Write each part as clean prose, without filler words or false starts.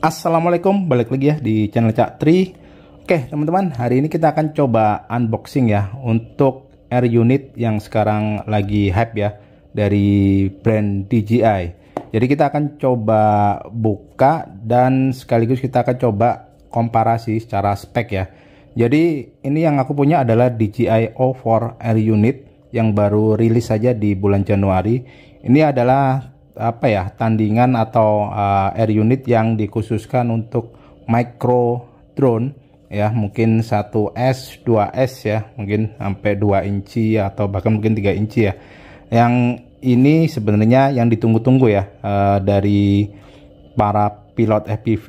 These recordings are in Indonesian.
Assalamualaikum, balik lagi ya di channel Cak Tri. Oke teman-teman, hari ini kita akan coba unboxing ya untuk air unit yang sekarang lagi hype ya, dari brand DJI. Jadi kita akan coba buka dan sekaligus kita akan coba komparasi secara spek ya. Jadi ini yang aku punya adalah DJI O4 air unit yang baru rilis saja di bulan Januari. Ini adalah tandingan atau air unit yang dikhususkan untuk micro drone ya, mungkin 1S 2S ya, mungkin sampai 2 inci atau bahkan mungkin 3 inci ya. Yang ini sebenarnya yang ditunggu-tunggu ya, dari para pilot FPV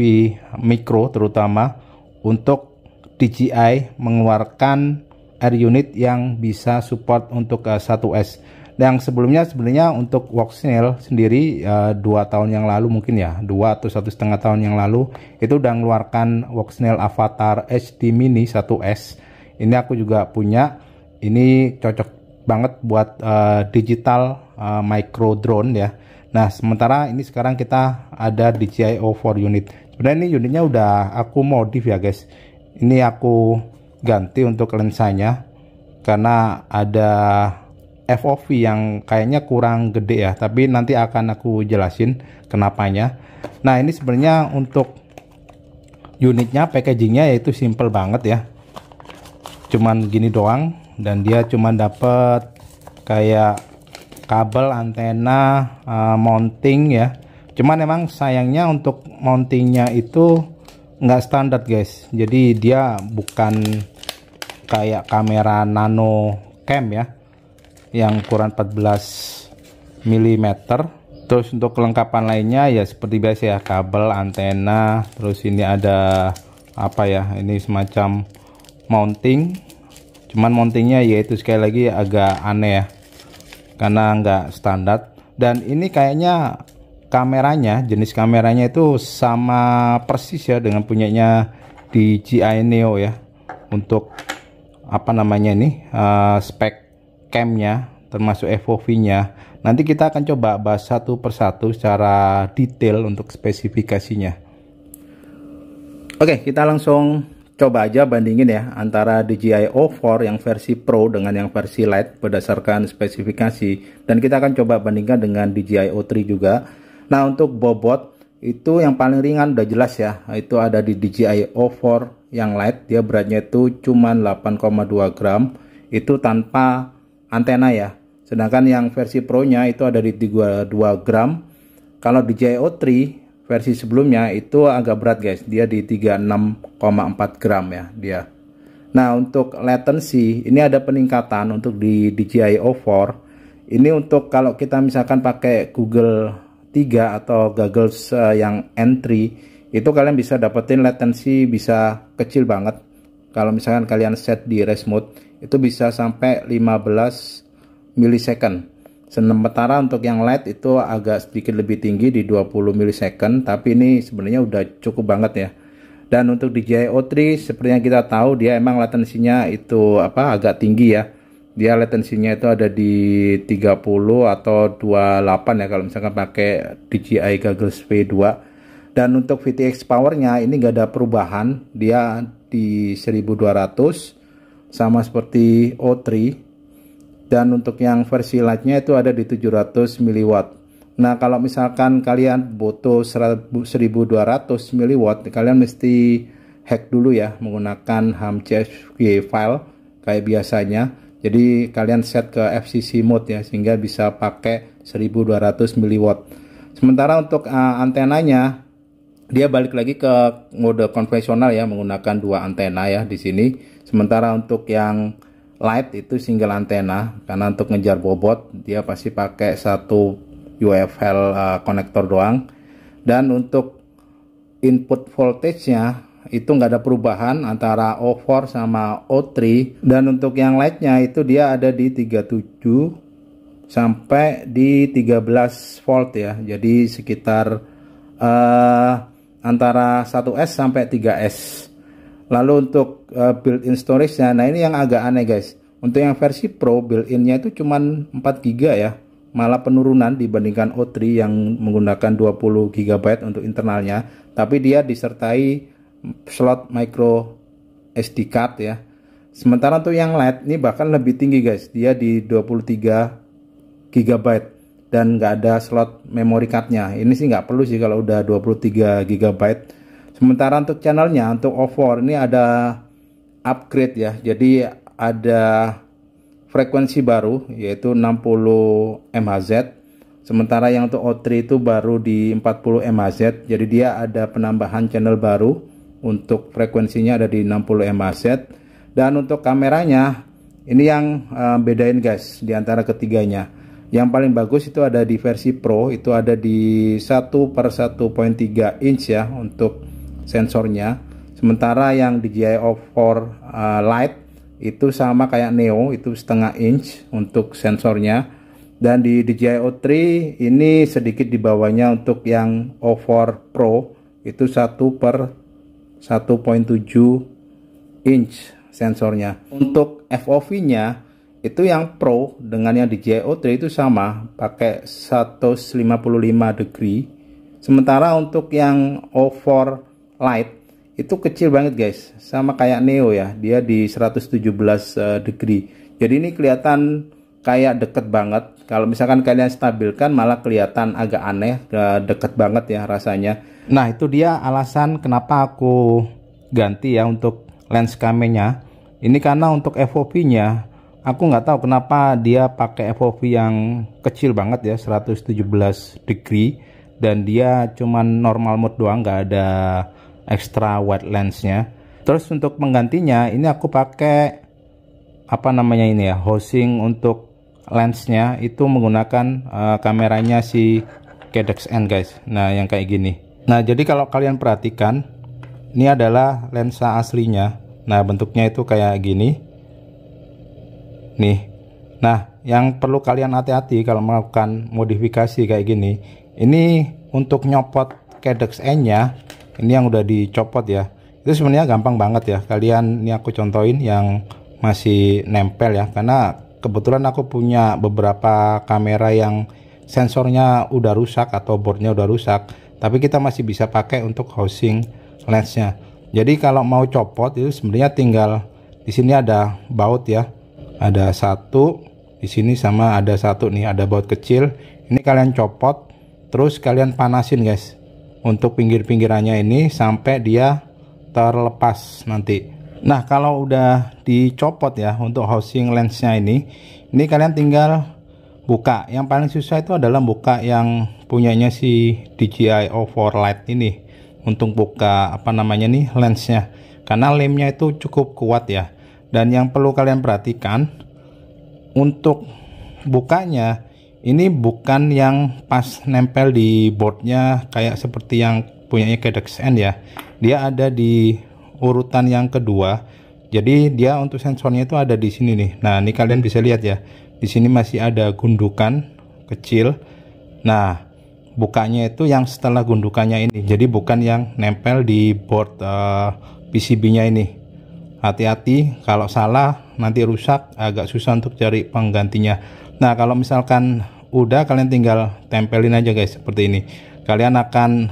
mikro terutama, untuk DJI mengeluarkan air unit yang bisa support untuk 1S. Yang sebelumnya sebenarnya untuk Walksnail sendiri 2 tahun yang lalu mungkin ya, 2 atau 1,5 tahun yang lalu itu udah mengeluarkan Walksnail Avatar HD Mini 1S. Ini aku juga punya. Ini cocok banget buat digital micro drone ya. Nah sementara ini sekarang kita ada DJI O4 unit. Sebenarnya ini unitnya udah aku modif ya guys. Ini aku ganti untuk lensanya karena ada FOV yang kayaknya kurang gede ya, tapi nanti akan aku jelasin kenapanya. Nah ini sebenarnya untuk unitnya, packagingnya yaitu simple banget ya, cuman gini doang, dan dia cuman dapet kayak kabel, antena, mounting ya. Cuman emang sayangnya untuk mountingnya itu nggak standar guys, jadi dia bukan kayak kamera nano cam ya yang ukuran 14 mm. Terus untuk kelengkapan lainnya ya seperti biasa ya, kabel, antena, terus ini ada ini semacam mounting. Cuman mountingnya yaitu sekali lagi agak aneh ya, karena nggak standar. Dan ini kayaknya kameranya, jenis kameranya itu sama persis ya dengan punyanya DJI Neo ya, untuk spek camnya termasuk FOV-nya. Nanti kita akan coba bahas satu persatu secara detail untuk spesifikasinya. Oke, kita langsung coba aja bandingin ya antara DJI O4 yang versi Pro dengan yang versi Lite berdasarkan spesifikasi, dan kita akan coba bandingkan dengan DJI O3 juga. Nah untuk bobot itu yang paling ringan udah jelas ya, itu ada di DJI O4 yang Lite. Dia beratnya itu cuma 8,2 gram, itu tanpa antena ya. Sedangkan yang versi Pro nya itu ada di 32 gram. Kalau DJI O3 versi sebelumnya itu agak berat guys, dia di 36,4 gram ya dia. Nah untuk latency ini ada peningkatan untuk di DJI O4. Ini untuk kalau kita misalkan pakai Google 3 atau goggles yang N3, itu kalian bisa dapetin latency bisa kecil banget. Kalau misalkan kalian set di rest mode itu bisa sampai 15 millisecond. Sementara untuk yang Lite itu agak sedikit lebih tinggi di 20 millisecond, tapi ini sebenarnya udah cukup banget ya. Dan untuk DJI O3 seperti yang kita tahu, dia emang latensinya itu agak tinggi ya. Dia latensinya itu ada di 30 atau 28 ya kalau misalkan pakai DJI Goggles V2. Dan untuk VTX powernya ini nggak ada perubahan, dia di 1200 sama seperti O3. Dan untuk yang versi Lite-nya itu ada di 700 mW. Nah kalau misalkan kalian butuh 1200 mW, kalian mesti hack dulu ya menggunakan HMCSV file kayak biasanya. Jadi kalian set ke FCC mode ya, sehingga bisa pakai 1200 mW. Sementara untuk antenanya, dia balik lagi ke mode konvensional ya, menggunakan 2 antena ya di sini. Sementara untuk yang Lite itu single antena, karena untuk ngejar bobot dia pasti pakai satu UFL konektor doang. Dan untuk input voltage-nya itu nggak ada perubahan antara O4 sama O3. Dan untuk yang Lite-nya itu dia ada di 37 sampai di 13 volt ya. Jadi sekitar antara 1S sampai 3S. Lalu untuk built-in storage-nya, nah ini yang agak aneh guys. Untuk yang versi Pro built-innya itu cuman 4 GB ya. malah penurunan dibandingkan O3 yang menggunakan 20 GB untuk internalnya, tapi dia disertai slot micro SD card ya. Sementara untuk yang Lite ini bahkan lebih tinggi guys, dia di 23 GB dan nggak ada slot memory cardnya. Ini sih nggak perlu sih kalau udah 23 GB. Sementara untuk channelnya, untuk O4 ini ada upgrade ya, jadi ada frekuensi baru yaitu 60 MHz. Sementara yang untuk O3 itu baru di 40 MHz, jadi dia ada penambahan channel baru untuk frekuensinya ada di 60 MHz. Dan untuk kameranya ini yang bedain guys di antara ketiganya. Yang paling bagus itu ada di versi Pro, itu ada di 1/1.3 inch ya untuk sensornya. Sementara yang DJI O4 Lite itu sama kayak Neo, itu setengah inch untuk sensornya. Dan di DJI O3 ini sedikit di bawahnya untuk yang O4 Pro, itu 1/1.7 inch sensornya. Untuk FOV nya itu yang Pro dengan yang DJI O3 itu sama, pakai 155 degree. Sementara untuk yang O4 Lite itu kecil banget guys, sama kayak Neo ya, dia di 117 degree. Jadi ini kelihatan kayak deket banget. Kalau misalkan kalian stabilkan malah kelihatan agak aneh, deket banget ya rasanya. Nah itu dia alasan kenapa aku ganti ya untuk lens kamenya. Ini karena untuk FOV nya aku nggak tahu kenapa dia pakai FOV yang kecil banget ya, 117 degree, dan dia cuman normal mode doang, nggak ada extra wide lensnya. Terus untuk penggantinya ini aku pakai apa namanya ini ya, housing untuk lensnya itu menggunakan kameranya si Cadex N guys. Nah yang kayak gini. Nah jadi kalau kalian perhatikan ini adalah lensa aslinya. Nah bentuknya itu kayak gini nih. Nah yang perlu kalian hati-hati kalau melakukan modifikasi kayak gini, ini untuk nyopot Cadex N nya ini yang udah dicopot ya, itu sebenarnya gampang banget ya. Kalian, ini aku contohin yang masih nempel ya, karena kebetulan aku punya beberapa kamera yang sensornya udah rusak atau boardnya udah rusak, tapi kita masih bisa pakai untuk housing lensnya. Jadi kalau mau copot itu sebenarnya tinggal di sini ada baut ya, ada satu di sini sama ada satu nih, ada baut kecil. Ini kalian copot, terus kalian panasin guys untuk pinggir-pinggirannya ini sampai dia terlepas nanti. Nah kalau udah dicopot ya untuk housing lensnya ini kalian tinggal buka. Yang paling susah itu adalah buka yang punyanya si DJI O4 Lite ini, untuk buka apa namanya nih lensnya, karena lemnya itu cukup kuat ya. Dan yang perlu kalian perhatikan untuk bukanya, ini bukan yang pas nempel di boardnya kayak seperti yang punyanya Cadex N ya. Dia ada di urutan yang kedua. Jadi dia untuk sensornya itu ada di sini nih. Nah ini kalian bisa lihat ya, di sini masih ada gundukan kecil. Nah bukanya itu yang setelah gundukannya ini, jadi bukan yang nempel di board PCB-nya ini. Hati-hati kalau salah nanti rusak, agak susah untuk cari penggantinya. Nah kalau misalkan udah, kalian tinggal tempelin aja guys seperti ini. Kalian akan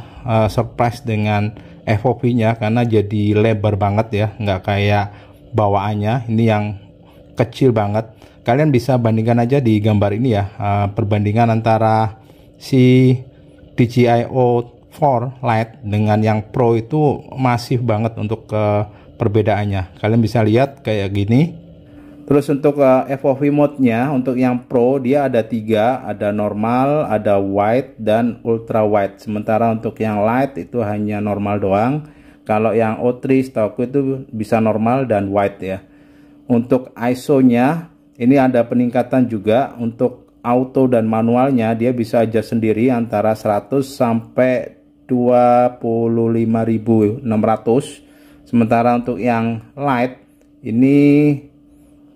surprise dengan FOV-nya karena jadi lebar banget ya, nggak kayak bawaannya ini yang kecil banget. Kalian bisa bandingkan aja di gambar ini ya, perbandingan antara si DJI O4 Lite dengan yang Pro itu masif banget untuk perbedaannya. Kalian bisa lihat kayak gini. Terus untuk FOV mode-nya untuk yang Pro dia ada 3, ada normal, ada wide, dan ultra wide. Sementara untuk yang Lite itu hanya normal doang. Kalau yang O3 setahu itu bisa normal dan wide ya. Untuk ISO-nya ini ada peningkatan juga. Untuk auto dan manualnya dia bisa adjust sendiri antara 100 sampai 25.600. Sementara untuk yang Lite ini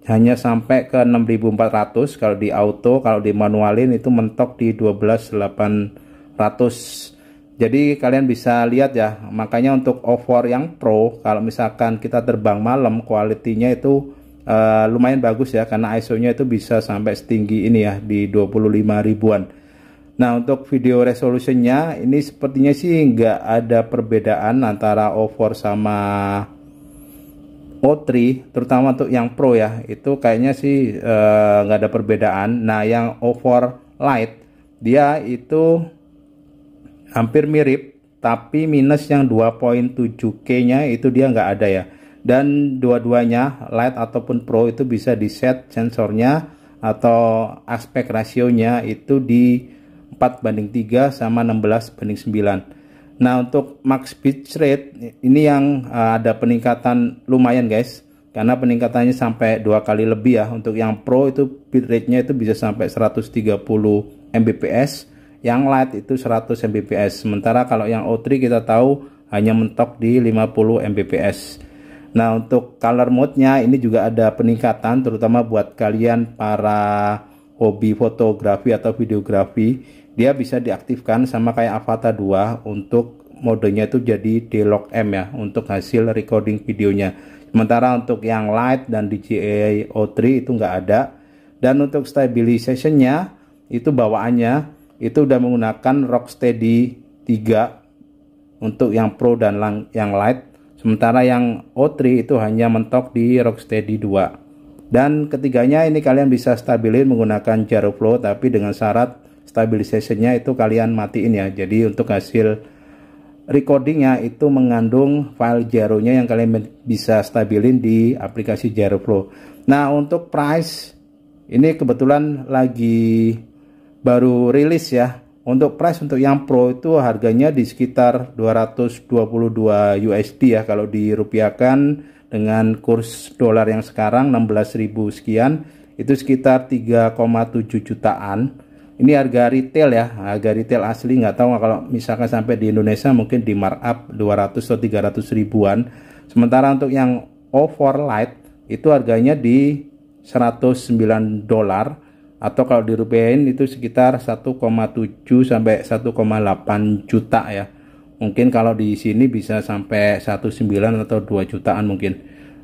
hanya sampai ke 6.400 kalau di auto. Kalau di manualin itu mentok di 12.800. Jadi kalian bisa lihat ya, makanya untuk O4 yang Pro kalau misalkan kita terbang malam, kualitinya itu lumayan bagus ya, karena ISO-nya itu bisa sampai setinggi ini ya, di 25 ribuan. Nah, untuk video resolutionnya ini sepertinya sih nggak ada perbedaan antara O4 sama O3, terutama untuk yang Pro ya, itu kayaknya sih nggak ada perbedaan. Nah, yang O4 Lite dia itu hampir mirip, tapi minus yang 2.7K nya itu dia nggak ada ya. Dan dua-duanya Lite ataupun Pro itu bisa di set sensornya atau aspek rasionya itu di 4:3 sama 16:9. Nah, untuk max bitrate ini yang ada peningkatan lumayan guys, karena peningkatannya sampai 2 kali lebih ya. Untuk yang Pro itu bitrate-nya itu bisa sampai 130 Mbps, yang Lite itu 100 Mbps. Sementara kalau yang O3 kita tahu hanya mentok di 50 Mbps. Nah, untuk color mode-nya ini juga ada peningkatan, terutama buat kalian para hobi fotografi atau videografi. Dia bisa diaktifkan sama kayak Avata 2, untuk modenya itu jadi D-Log M ya, untuk hasil recording videonya. Sementara untuk yang Lite dan DJI O3 itu nggak ada. Dan untuk stabilization-nya itu bawaannya itu udah menggunakan Rocksteady 3 untuk yang Pro dan yang Lite. Sementara yang O3 itu hanya mentok di Rocksteady 2. Dan ketiganya ini kalian bisa stabilin menggunakan Gyroflow, tapi dengan syarat stabilization-nya itu kalian matiin ya. Jadi untuk hasil recordingnya itu mengandung file gyronya yang kalian bisa stabilin di aplikasi Gyroflow. Nah, untuk price ini kebetulan lagi baru rilis ya. Untuk price untuk yang Pro itu harganya di sekitar 222 USD ya, kalau dirupiahkan dengan kurs dolar yang sekarang 16.000 sekian, itu sekitar 3,7 jutaan. Ini harga retail ya, harga retail asli nggak tahu kalau misalkan sampai di Indonesia mungkin di markup 200 atau 300 ribuan. Sementara untuk yang O4 Lite itu harganya di $109, atau kalau dirupiahin itu sekitar 1,7 sampai 1,8 juta ya. Mungkin kalau di sini bisa sampai 1,9 atau 2 jutaan mungkin.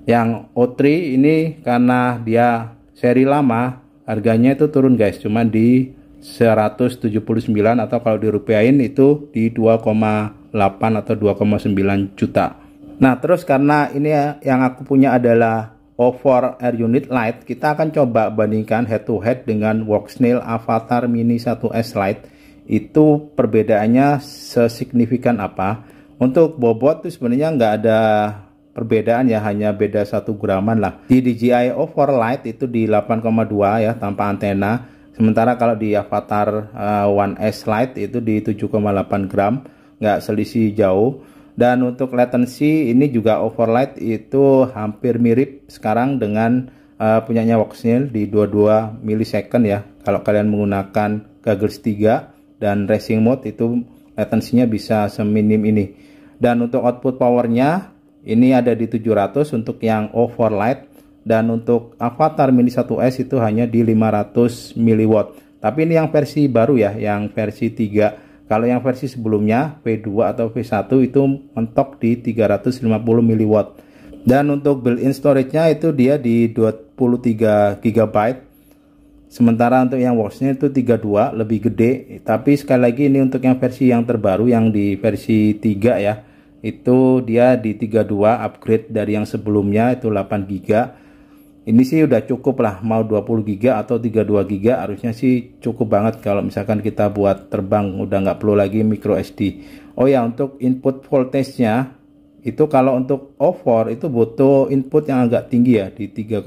Yang O3 ini karena dia seri lama, harganya itu turun guys, cuman di 179, atau kalau dirupiahin itu di 2,8 atau 2,9 juta. Nah, terus karena ini yang aku punya adalah O4 Air Unit Lite, kita akan coba bandingkan head to head dengan Voxnail Avatar Mini 1S Lite. Itu perbedaannya sesignifikan apa? Untuk bobot itu sebenarnya nggak ada perbedaan ya, hanya beda 1 graman lah. Di DJI O4 Lite itu di 8,2 ya tanpa antena. Sementara kalau di Avatar One S Lite itu di 7,8 gram, nggak selisih jauh. Dan untuk latency ini juga O4 Lite itu hampir mirip sekarang dengan punyanya Voxnail di 22 millisecond ya. Kalau kalian menggunakan Goggles 3 dan Racing Mode itu latensinya bisa seminim ini. Dan untuk output powernya ini ada di 700 untuk yang O4 Lite. Dan untuk Avatar Mini 1S itu hanya di 500 mW. Tapi ini yang versi baru ya, yang versi 3. Kalau yang versi sebelumnya V2 atau V1 itu mentok di 350 mW. Dan untuk built-in storage-nya itu dia di 23 GB. Sementara untuk yang Voxnail itu 32, lebih gede. Tapi sekali lagi ini untuk yang versi yang terbaru, yang di versi 3 ya. Itu dia di 32, upgrade dari yang sebelumnya itu 8 GB. Ini sih udah cukup lah, mau 20 GB atau 32 GB harusnya sih cukup banget kalau misalkan kita buat terbang, udah nggak perlu lagi micro SD. Oh ya, untuk input voltage-nya itu kalau untuk O4 itu butuh input yang agak tinggi ya, di 3,7.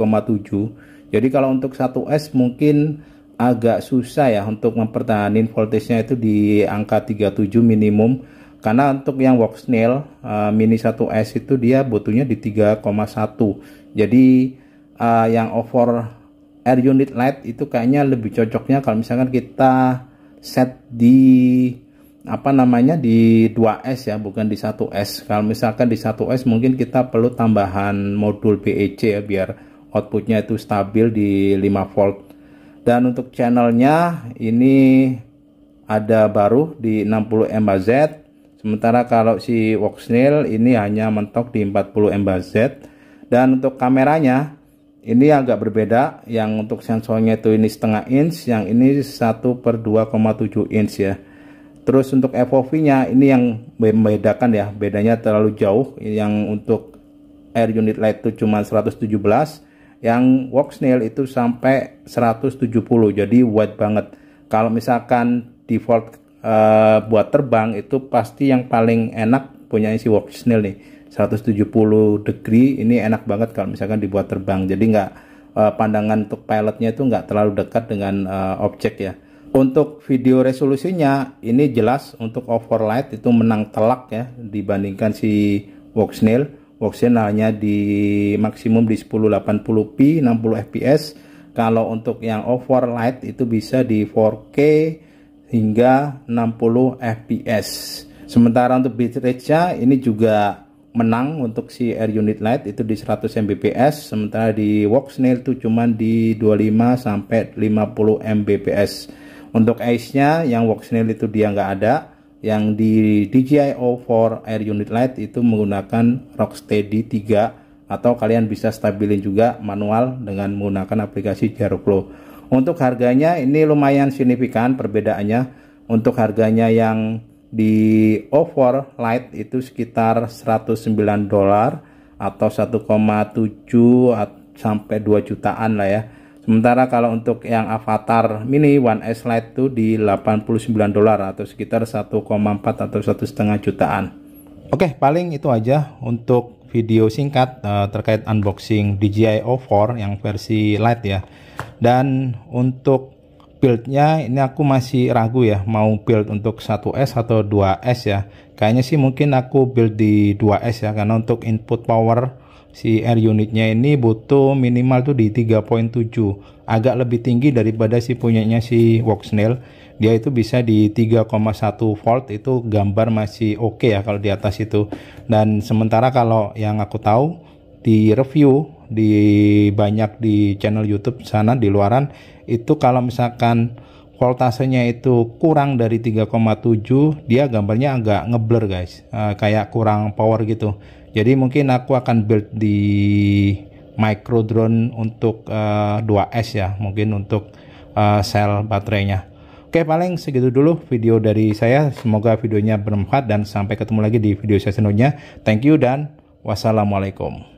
Jadi kalau untuk 1S mungkin agak susah ya untuk mempertahankan voltage-nya itu di angka 37 minimum. Karena untuk yang Voxnail Mini 1S itu dia butuhnya di 3,1. Jadi yang O4 Air Unit Lite itu kayaknya lebih cocoknya kalau misalkan kita set di apa namanya di 2S ya, bukan di 1S. Kalau misalkan di 1S mungkin kita perlu tambahan modul BEC ya, biar outputnya itu stabil di 5 volt. Dan untuk channelnya ini ada baru di 60 MHz. Sementara kalau si Voxnail ini hanya mentok di 40 MHz. Dan untuk kameranya ini agak berbeda. Yang untuk sensornya itu ini setengah inch, yang ini 1/2,7 inch ya. Terus untuk FOV-nya ini yang membedakan ya, bedanya terlalu jauh. Yang untuk air unit light itu cuma 117, yang Walksnail itu sampai 170, jadi wide banget. Kalau misalkan default buat terbang itu pasti yang paling enak punya si Walksnail nih, 170 degree ini enak banget kalau misalkan dibuat terbang. Jadi nggak pandangan untuk pilotnya itu nggak terlalu dekat dengan objek ya. Untuk video resolusinya ini jelas untuk overlight itu menang telak ya dibandingkan si Walksnail. Walksnail hanya di maksimum di 1080p 60 fps. Kalau untuk yang overlight itu bisa di 4K hingga 60 fps. Sementara untuk bitrate-nya ini juga menang untuk si air unit light itu di 100 mbps, sementara di Walksnail itu cuman di 25 sampai 50 mbps. Untuk ICE-nya yang Walksnail itu dia nggak ada, yang di DJI O4 Air Unit Lite itu menggunakan Rocksteady 3, atau kalian bisa stabilin juga manual dengan menggunakan aplikasi Gyroflow. Untuk harganya ini lumayan signifikan perbedaannya. Untuk harganya yang di O4 Lite itu sekitar $109 atau 1,7 sampai 2 jutaan lah ya. Sementara kalau untuk yang Avatar Mini One S Lite itu di $89 atau sekitar 1,4 atau 1,5 jutaan. Oke, paling itu aja untuk video singkat terkait unboxing DJI O4 yang versi Lite ya. Dan untuk buildnya ini aku masih ragu ya, mau build untuk 1S atau 2S ya. Kayaknya sih mungkin aku build di 2S ya, karena untuk input power si air unitnya ini butuh minimal tuh di 3.7, agak lebih tinggi daripada si punyanya si Walksnail. Dia itu bisa di 3,1 volt, itu gambar masih oke ya kalau di atas itu. Dan sementara kalau yang aku tahu di review di banyak di channel YouTube sana di luaran itu, kalau misalkan voltasenya itu kurang dari 3,7, dia gambarnya agak ngeblur guys, kayak kurang power gitu. Jadi mungkin aku akan build di micro drone untuk 2S ya, mungkin untuk sel baterainya. Oke, paling segitu dulu video dari saya. Semoga videonya bermanfaat dan sampai ketemu lagi di video saya selanjutnya. Thank you dan wassalamualaikum.